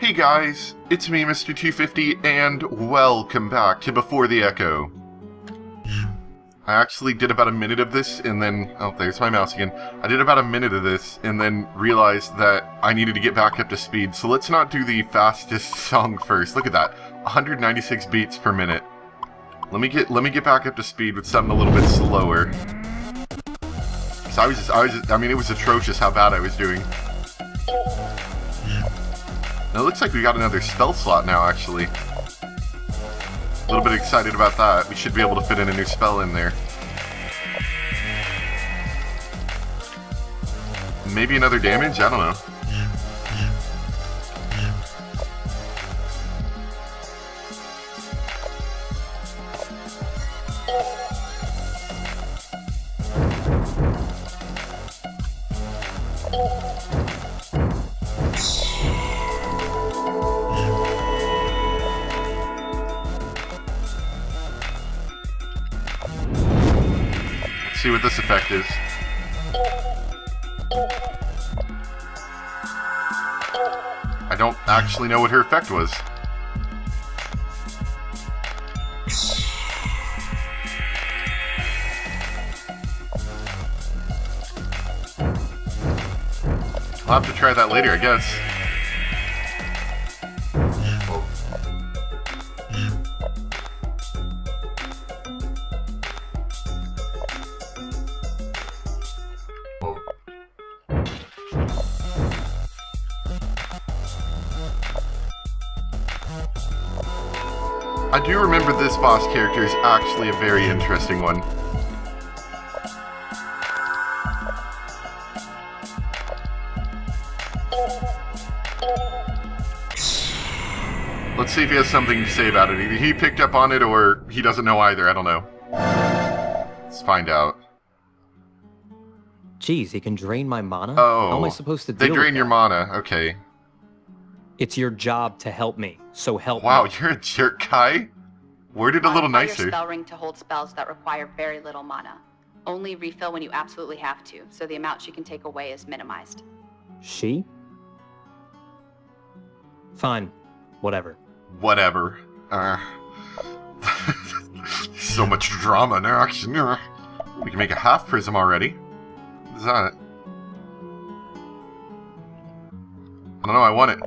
Hey guys, it's me, Mr. 250, and welcome back to Before the Echo. I actually did about a minute of this, and then... oh, there's my mouse again. I did about a minute of this, and then realized that I needed to get back up to speed, so let's not do the fastest song first. Look at that. 196 beats per minute. Let me get back up to speed with something a little bit slower. So I mean, it was atrocious how bad I was doing. Now, it looks like we got another spell slot now, actually. A little bit excited about that. We should be able to fit in a new spell in there. Maybe another damage? I don't know. See what this effect is. I don't actually know what her effect was. I'll have to try that later, I guess. I do remember this boss character is actually a very interesting one. Let's see if he has something to say about it. Either he picked up on it or he doesn't know either. I don't know. Let's find out. Geez, he can drain my mana? Oh. How am I supposed to deal They drain with your that? mana. Okay. It's your job to help me, so help Wow, me. you're a jerk, Kai. Worded a little Modify nicer. your spell ring to hold spells that require very little mana. Only refill when you absolutely have to, so the amount she can take away is minimized. She? Fine. Whatever. Whatever. So much drama and action. We can make a half prism already. What is that? I don't know, I want it.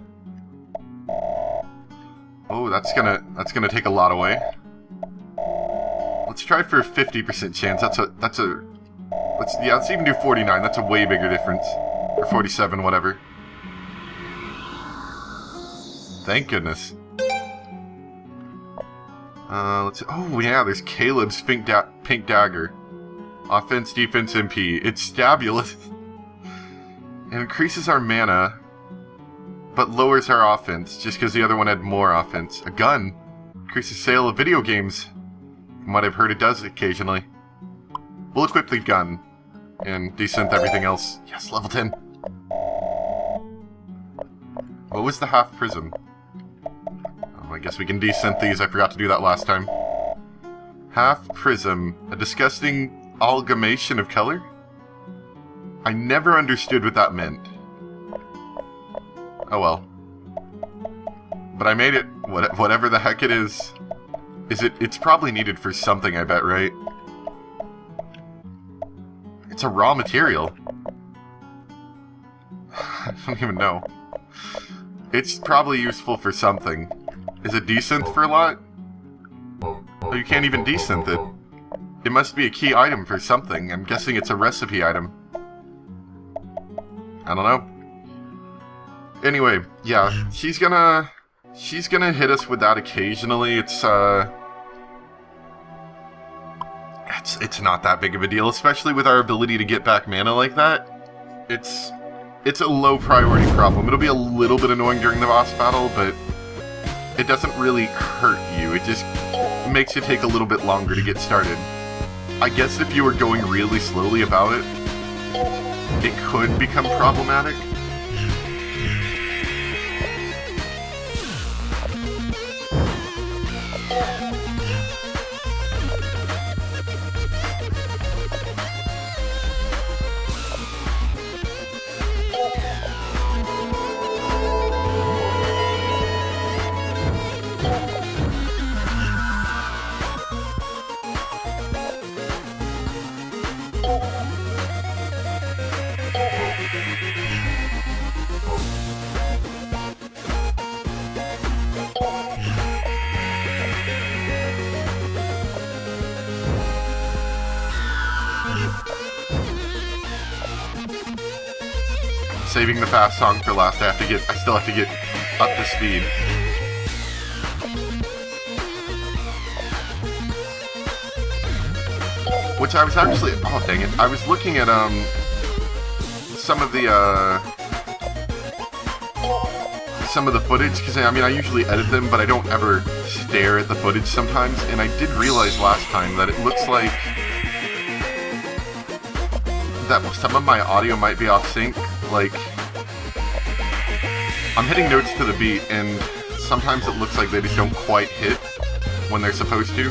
Oh, that's gonna take a lot away. Let's try for a 50% chance. Let's even do 49. That's a way bigger difference. Or 47, whatever. Thank goodness. Let's see. Oh yeah, there's Caleb's pink dagger. Offense, defense, MP. It's stabulous. It increases our mana, but lowers our offense, just because the other one had more offense. A gun increases sale of video games. From what I've heard, it does occasionally. We'll equip the gun and desynth everything else. Yes, level 10. What was the half prism? Oh, I guess we can desynth these. I forgot to do that last time. Half prism. A disgusting amalgamation of color? I never understood what that meant. Oh well. But I made it. Whatever the heck it is. It's probably needed for something, I bet, right? It's a raw material. I don't even know. It's probably useful for something. Is it desynth for a lot? Oh, you can't even desynth it. It must be a key item for something. I'm guessing it's a recipe item. I don't know. Anyway, yeah, she's gonna hit us with that occasionally. It's not that big of a deal, especially with our ability to get back mana like that. It's a low priority problem. It'll be a little bit annoying during the boss battle, but it doesn't really hurt you. It just makes you take a little bit longer to get started. I guess if you were going really slowly about it, it could become problematic. saving the fast song for last. I still have to get up to speed. Which I was actually, oh dang it, I was looking at some of the footage, because I mean I usually edit them, but I don't ever stare at the footage sometimes, and I did realize last time that it looks like that some of my audio might be off sync. Like, I'm hitting notes to the beat, and sometimes it looks like they just don't quite hit when they're supposed to.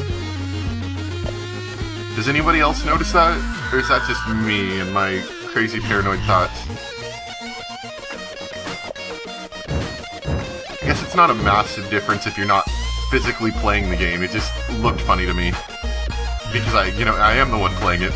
Does anybody else notice that? Or is that just me and my crazy paranoid thoughts? I guess it's not a massive difference if you're not physically playing the game. It just looked funny to me. Because I am the one playing it.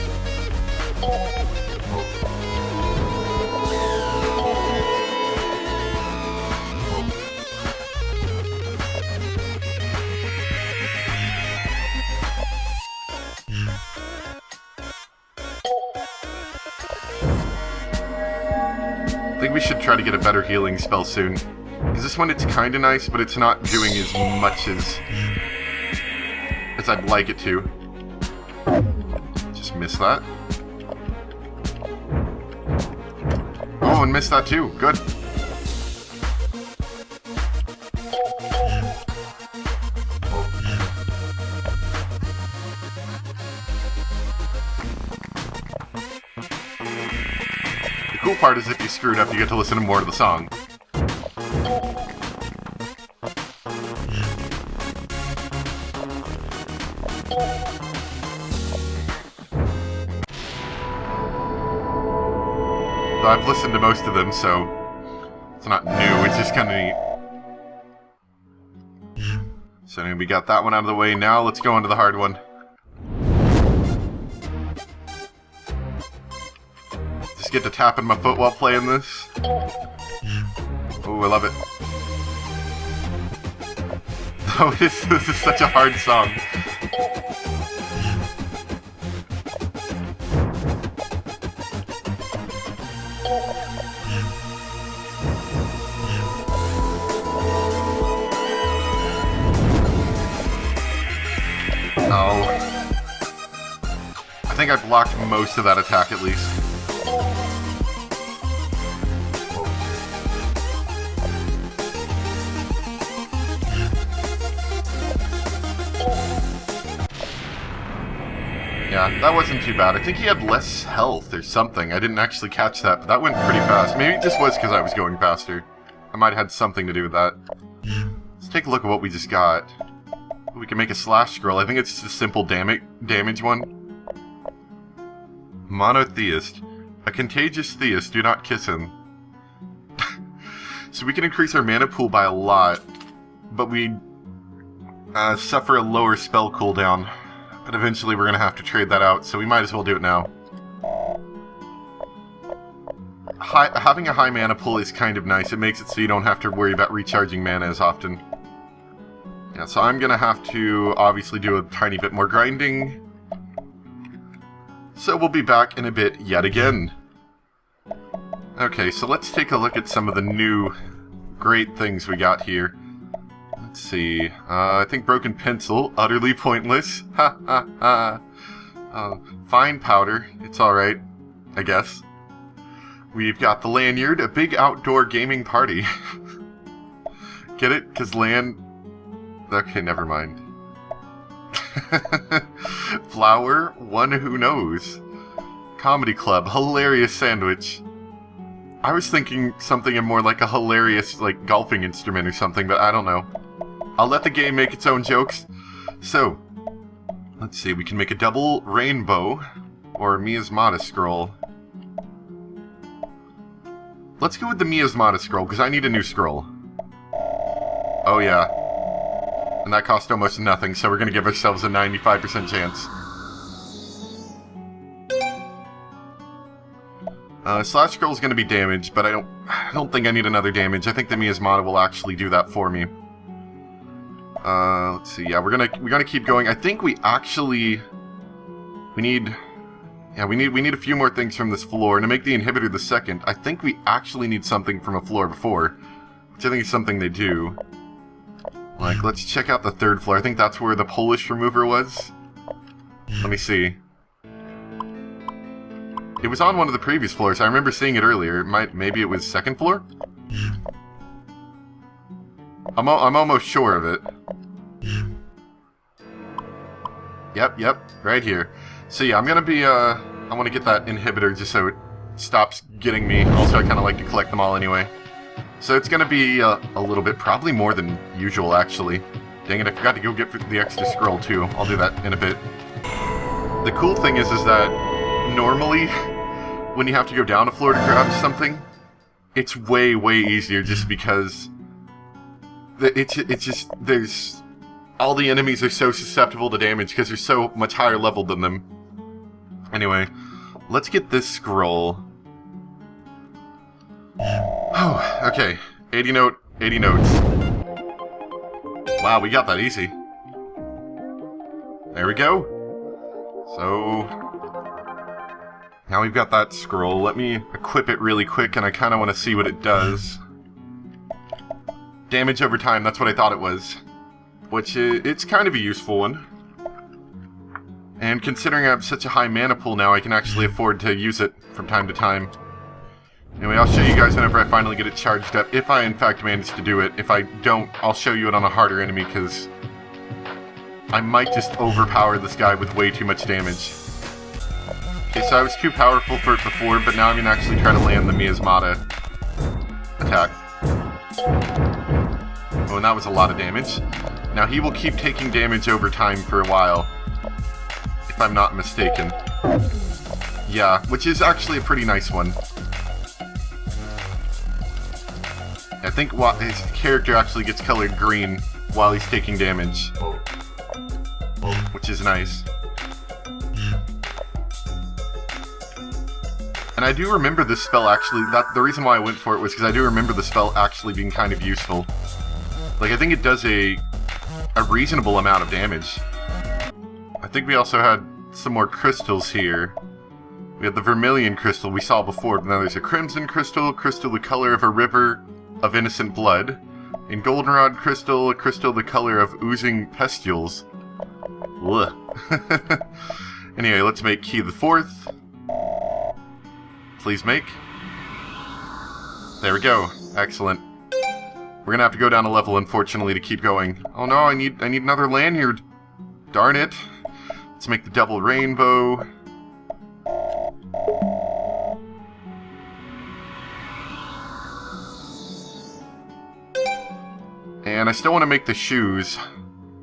I think we should try to get a better healing spell soon. Because this one, it's kinda nice, but it's not doing as much as I'd like it to. Just missed that. Oh, and missed that too. Good. The cool part is if you screwed up, you get to listen to more of the song. Though I've listened to most of them, so it's not new, it's just kind of neat. So we got that one out of the way. Now let's go on to the hard one. Just get to tapping my foot while playing this. Oh, I love it. Oh, this is such a hard song. Oh. I think I blocked most of that attack at least. Yeah, that wasn't too bad. I think he had less health or something. I didn't actually catch that, but that went pretty fast. Maybe it just was because I was going faster. I might have had something to do with that. Let's take a look at what we just got. We can make a slash scroll. I think it's just a simple damage one. Monotheist. A contagious theist. Do not kiss him. So we can increase our mana pool by a lot, but we suffer a lower spell cooldown. But eventually we're going to have to trade that out, so we might as well do it now. Having a high mana pool is kind of nice. It makes it so you don't have to worry about recharging mana as often. Yeah, so I'm going to have to obviously do a tiny bit more grinding. So we'll be back in a bit yet again. Okay, so let's take a look at some of the new great things we got here. Let's see. I think Broken Pencil, utterly pointless. Ha ha ha. Fine Powder, it's alright, I guess. We've got the Lanyard, a big outdoor gaming party. Get it? Because LAN... Okay, never mind. Flower, one who knows. Comedy Club, hilarious sandwich. I was thinking something more like a hilarious, like, golfing instrument or something, but I don't know. I'll let the game make its own jokes. So, let's see, we can make a double rainbow, or miasmata scroll. Let's go with the miasmata scroll, because I need a new scroll. Oh yeah. And that cost almost nothing, so we're going to give ourselves a 95% chance. Slash scroll is going to be damaged, but I don't think I need another damage. I think the miasmata will actually do that for me. Let's see. Yeah, we're gonna keep going. I think we need Yeah, we need a few more things from this floor. And to make the inhibitor the second, I think we actually need something from a floor before. Which I think is something they do. Like, let's check out the third floor. I think that's where the Polish remover was. Let me see. It was on one of the previous floors. I remember seeing it earlier. Maybe it was second floor? I'm almost sure of it. Yep, right here. So yeah, I'm gonna be, I want to get that inhibitor just so it stops getting me. Also, I kind of like to collect them all anyway. So it's gonna be a little bit, probably more than usual, actually. Dang it, I forgot to go get the extra scroll, too. I'll do that in a bit. The cool thing is that normally, when you have to go down a floor to grab something, it's way, way easier just because it's just, there's, all the enemies are so susceptible to damage because they're so much higher leveled than them. Anyway, let's get this scroll. Oh, okay. 80 notes. Wow, we got that easy. There we go. So, now we've got that scroll. Let me equip it really quick, and I kind of want to see what it does. Damage over time, that's what I thought it was. Which, it's kind of a useful one. And considering I have such a high mana pool now, I can actually afford to use it from time to time. Anyway, I'll show you guys whenever I finally get it charged up, if I in fact manage to do it. If I don't, I'll show you it on a harder enemy, because I might just overpower this guy with way too much damage. Okay, so I was too powerful for it before, but now I'm going to actually try to land the miasmata attack. Oh, and that was a lot of damage. Now he will keep taking damage over time for a while, if I'm not mistaken. Yeah, which is actually a pretty nice one. I think his character actually gets colored green while he's taking damage, which is nice. And I do remember this spell actually, the reason why I went for it was because I do remember the spell actually being kind of useful. Like, I think it does a reasonable amount of damage. I think we also had some more crystals here. We had the vermilion crystal we saw before, but now there's a crimson crystal, crystal the color of a river of innocent blood, and goldenrod crystal, a crystal the color of oozing pustules. Anyway, let's make key the fourth. Please make. There we go. Excellent. We're gonna have to go down a level, unfortunately, to keep going. Oh no, I need another lanyard. Darn it. Let's make the double rainbow. And I still want to make the shoes.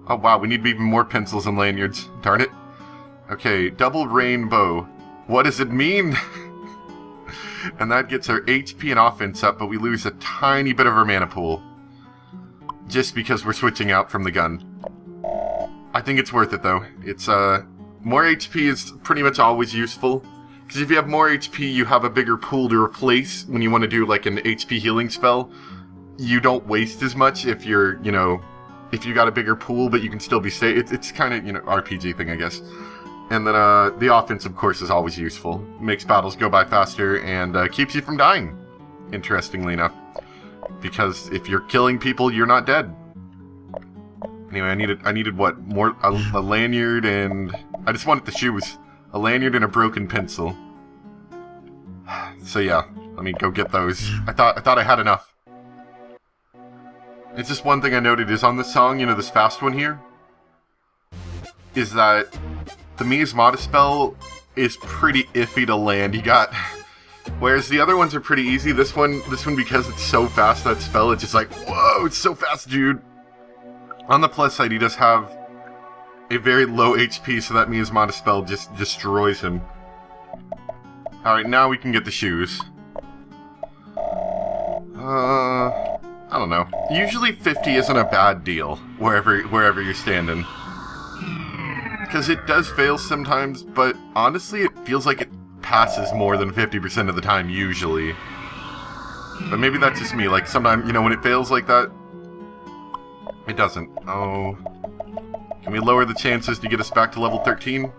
Oh wow, we need even more pencils and lanyards. Darn it. Okay, double rainbow. What does it mean? And that gets our HP and offense up, but we lose a tiny bit of our mana pool. Just because we're switching out from the gun. I think it's worth it though. It's, more HP is pretty much always useful. Because if you have more HP, you have a bigger pool to replace when you want to do like an HP healing spell. You don't waste as much if you're, you know, if you got a bigger pool, but you can still be safe. It's kind of, you know, RPG thing, I guess. And then, the offense, of course, is always useful. Makes battles go by faster and, keeps you from dying, interestingly enough. Because if you're killing people, you're not dead. Anyway, I needed what? More, a lanyard and... I just wanted the shoes. A lanyard and a broken pencil. So yeah, let me go get those. I thought I had enough. It's just one thing I noted is on this song, you know, this fast one here, is that the miasmata spell is pretty iffy to land. You got, whereas the other ones are pretty easy, this one because it's so fast, that spell, it's just like, whoa, it's so fast, dude. On the plus side, he does have a very low HP, so that miasmata spell just destroys him. Alright, now we can get the shoes. I don't know. Usually 50 isn't a bad deal, wherever you're standing. Because it does fail sometimes, but honestly it feels like it passes more than 50% of the time, usually. But maybe that's just me, like sometimes, you know, when it fails like that, it doesn't. Oh. Can we lower the chances to get us back to level 13?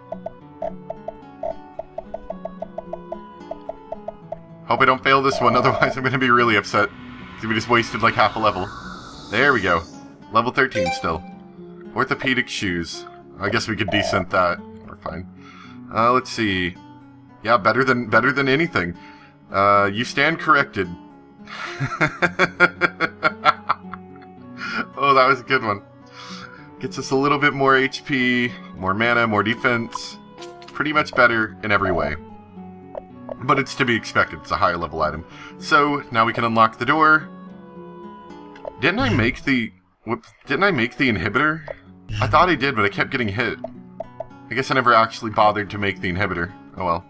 Hope I don't fail this one, otherwise I'm going to be really upset. We just wasted like half a level. There we go. Level 13 still. Orthopedic shoes. I guess we could descent that. We're fine. Let's see. Yeah, better than anything. You stand corrected. Oh, that was a good one. Gets us a little bit more HP, more mana, more defense. Pretty much better in every way. But it's to be expected. It's a higher level item. So, now we can unlock the door. Didn't I make the inhibitor? I thought I did, but I kept getting hit. I guess I never actually bothered to make the inhibitor. Oh well.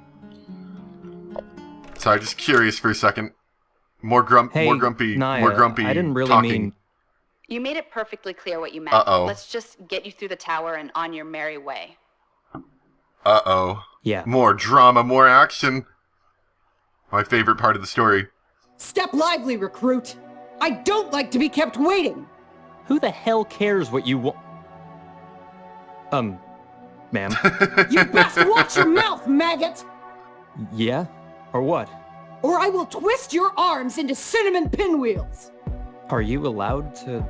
Sorry, just curious for a second. More grumpy, Naya, more grumpy I didn't really talking. mean... You made it perfectly clear what you meant. Uh-oh. Let's just get you through the tower and on your merry way. Uh-oh. Yeah. More drama, more action. My favorite part of the story. Step lively, recruit. I don't like to be kept waiting. Who the hell cares what you want? Ma'am. You best watch your mouth, maggot! Yeah? Or what? Or I will twist your arms into cinnamon pinwheels. Are you allowed to...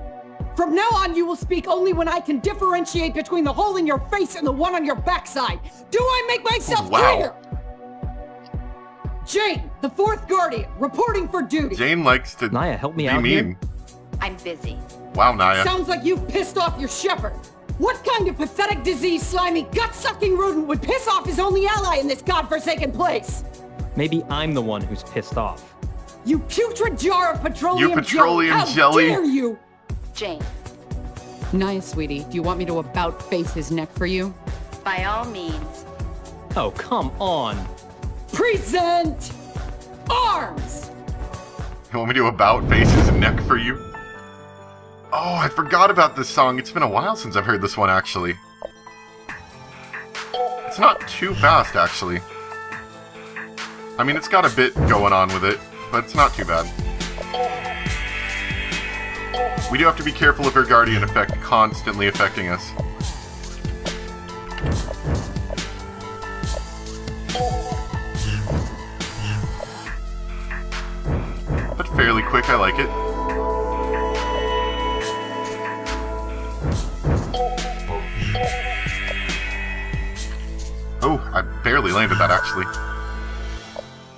From now on, you will speak only when I can differentiate between the hole in your face and the one on your backside. Do I make myself clear? Jane, the fourth guardian, reporting for duty. Jane likes to Naya, help me be out mean. here. I'm busy. Wow, Naya. Sounds like you've pissed off your shepherd. What kind of pathetic, disease, slimy, gut-sucking rodent would piss off his only ally in this godforsaken place? Maybe I'm the one who's pissed off. You putrid jar of petroleum, You petroleum jelly! jelly. How dare you! Jane, Naya, sweetie, do you want me to about-face his neck for you? by all means. Oh, come on. Present arms! You want me to about face his neck for you? Oh, I forgot about this song. It's been a while since I've heard this one, actually. It's not too fast, actually. I mean, it's got a bit going on with it, but it's not too bad. We do have to be careful of her guardian effect constantly affecting us. But fairly quick, I like it. Oh, I barely landed that, actually.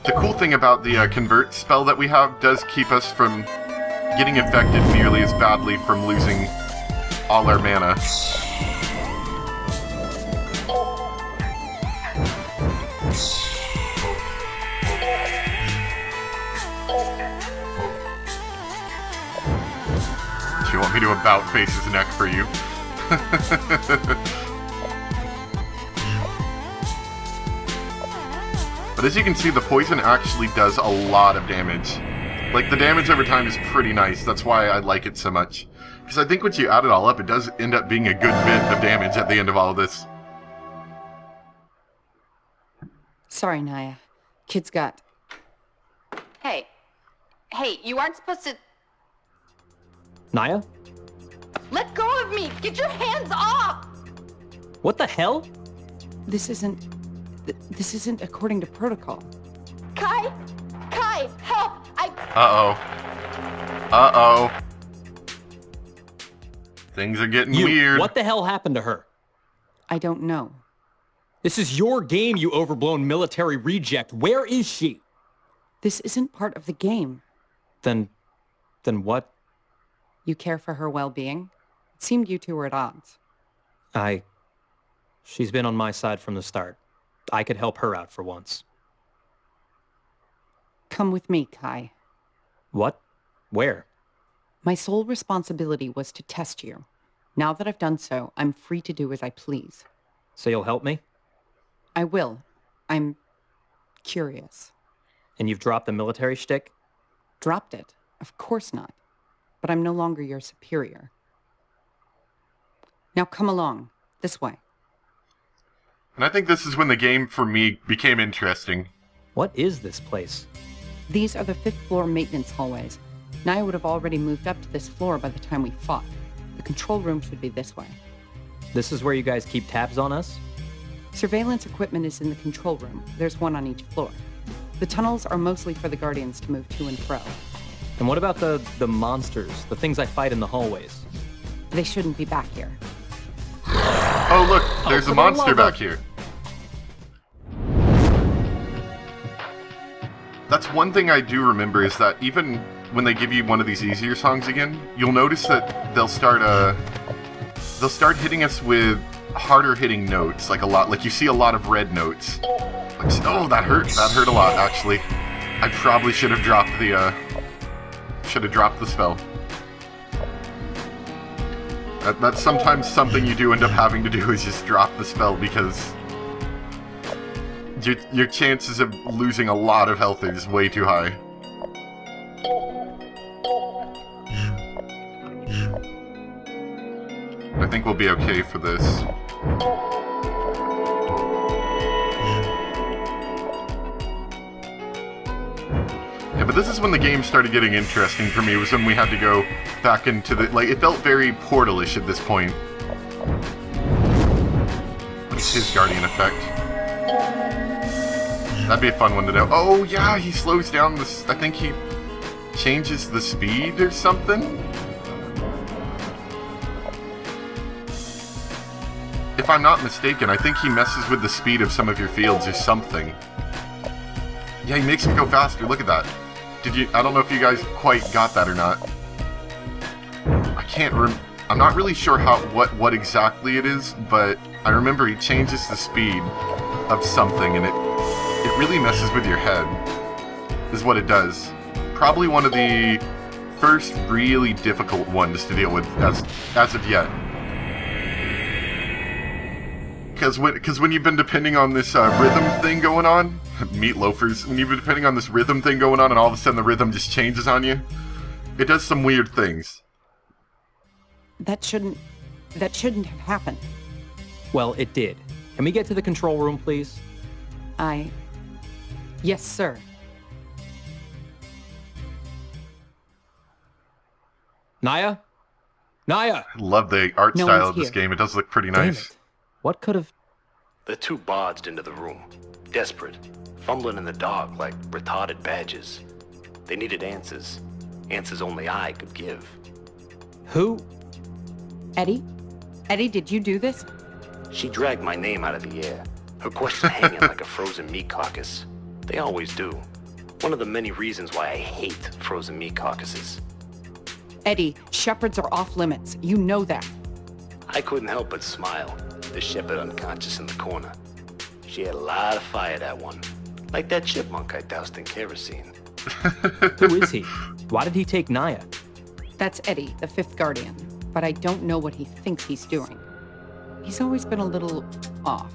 The cool thing about the convert spell that we have does keep us from getting affected nearly as badly from losing all our mana. Do you want me to about face his neck for you? But as you can see, the poison actually does a lot of damage. Like, the damage over time is pretty nice. That's why I like it so much. Because I think once you add it all up, it does end up being a good bit of damage at the end of all of this. Sorry, Naya. Kid's got... Hey, you aren't supposed to... Naya? Let go of me! Get your hands off! What the hell? This isn't according to protocol. Kai, help! Uh-oh. Things are getting weird. What the hell happened to her? I don't know. This is your game, you overblown military reject. Where is she? This isn't part of the game. Then what? You care for her well-being? It seemed you two were at odds. She's been on my side from the start. I could help her out for once. Come with me, Kai. What? Where? My sole responsibility was to test you. Now that I've done so, I'm free to do as I please. So you'll help me? I will. I'm curious. And you've dropped the military shtick? Dropped it? Of course not. But I'm no longer your superior. Now come along. This way. And I think this is when the game, for me, became interesting. What is this place? These are the 5th floor maintenance hallways. Naya would have already moved up to this floor by the time we fought. The control room should be this way. This is where you guys keep tabs on us? Surveillance equipment is in the control room. There's one on each floor. The tunnels are mostly for the Guardians to move to and fro. And what about the monsters, the things I fight in the hallways? They shouldn't be back here. Oh, look, there's for a the monster love back of- here. That's one thing I do remember is that even when they give you one of these easier songs again, you'll notice that they'll start hitting us with harder hitting notes, like you see a lot of red notes. Oh, that hurt a lot, actually. I probably should have dropped the spell. That's sometimes something you do end up having to do is just drop the spell because your chances of losing a lot of health is way too high. I think we'll be okay for this. Yeah, but this is when the game started getting interesting for me, was when we had to go back into the... Like, it felt very Portal-ish at this point. What's his Guardian effect? That'd be a fun one to know. Oh, yeah, he slows down this... I think he changes the speed or something? If I'm not mistaken, I think he messes with the speed of some of your fields or something. Yeah, he makes him go faster. Look at that. I don't know if you guys quite got that or not. I'm not really sure what exactly it is, but I remember he changes the speed of something, and it really messes with your head, is what it does. Probably one of the first really difficult ones to deal with as of yet. Because when you've been depending on this rhythm thing going on, meatloafers, when you've been depending on this rhythm thing going on and all of a sudden the rhythm just changes on you, it does some weird things. That shouldn't have happened. Well, it did. Can we get to the control room, please? Yes, sir. Naya? Naya! I love the art No style one's of this here. game. It does look pretty Damn nice. it. What could have... The two barged into the room, desperate, fumbling in the dark like retarded badgers. They needed answers. Answers only I could give. Who? Eddie? Eddie, did you do this? She dragged my name out of the air, her question hanging like a frozen meat carcass. They always do. One of the many reasons why I hate frozen meat carcasses. Eddie, shepherds are off limits. You know that. I couldn't help but smile, the shepherd unconscious in the corner. She had a lot of fire, that one. Like that chipmunk I doused in kerosene. Who is he? Why did he take Naya? That's Eddie, the fifth Guardian. But I don't know what he thinks he's doing. He's always been a little off.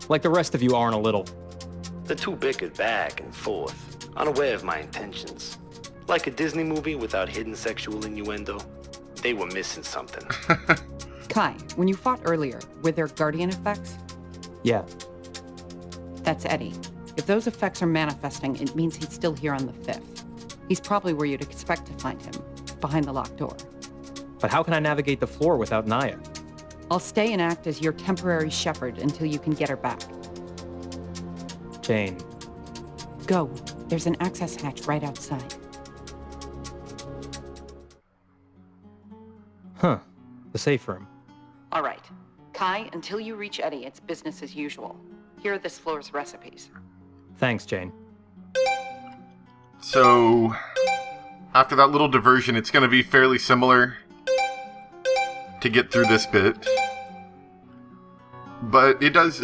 Like the rest of you aren't a little. The two bickered back and forth, unaware of my intentions. Like a Disney movie without hidden sexual innuendo. They were missing something. Kai, when you fought earlier, were there Guardian effects? Yeah. That's Eddie. If those effects are manifesting, it means he's still here on the 5th. He's probably where you'd expect to find him, behind the locked door. But how can I navigate the floor without Naya? I'll stay and act as your temporary shepherd until you can get her back. Jane. Go. There's an access hatch right outside. Huh. The safe room. All right. Kai, until you reach Eddie, it's business as usual. Here are this floor's recipes. Thanks, Jane. So, after that little diversion, it's going to be fairly similar to get through this bit. But it does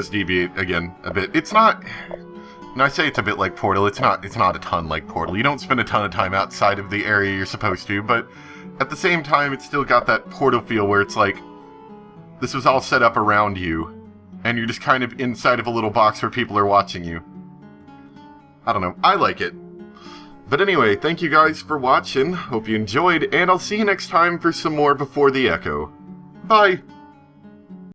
deviate again a bit. It's not, when I say it's a bit like Portal, it's not a ton like Portal. You don't spend a ton of time outside of the area you're supposed to, but at the same time, it's still got that Portal feel where it's like, this was all set up around you, and you're just kind of inside of a little box where people are watching you. I don't know, I like it. But anyway, thank you guys for watching, hope you enjoyed, and I'll see you next time for some more Before the Echo. Bye!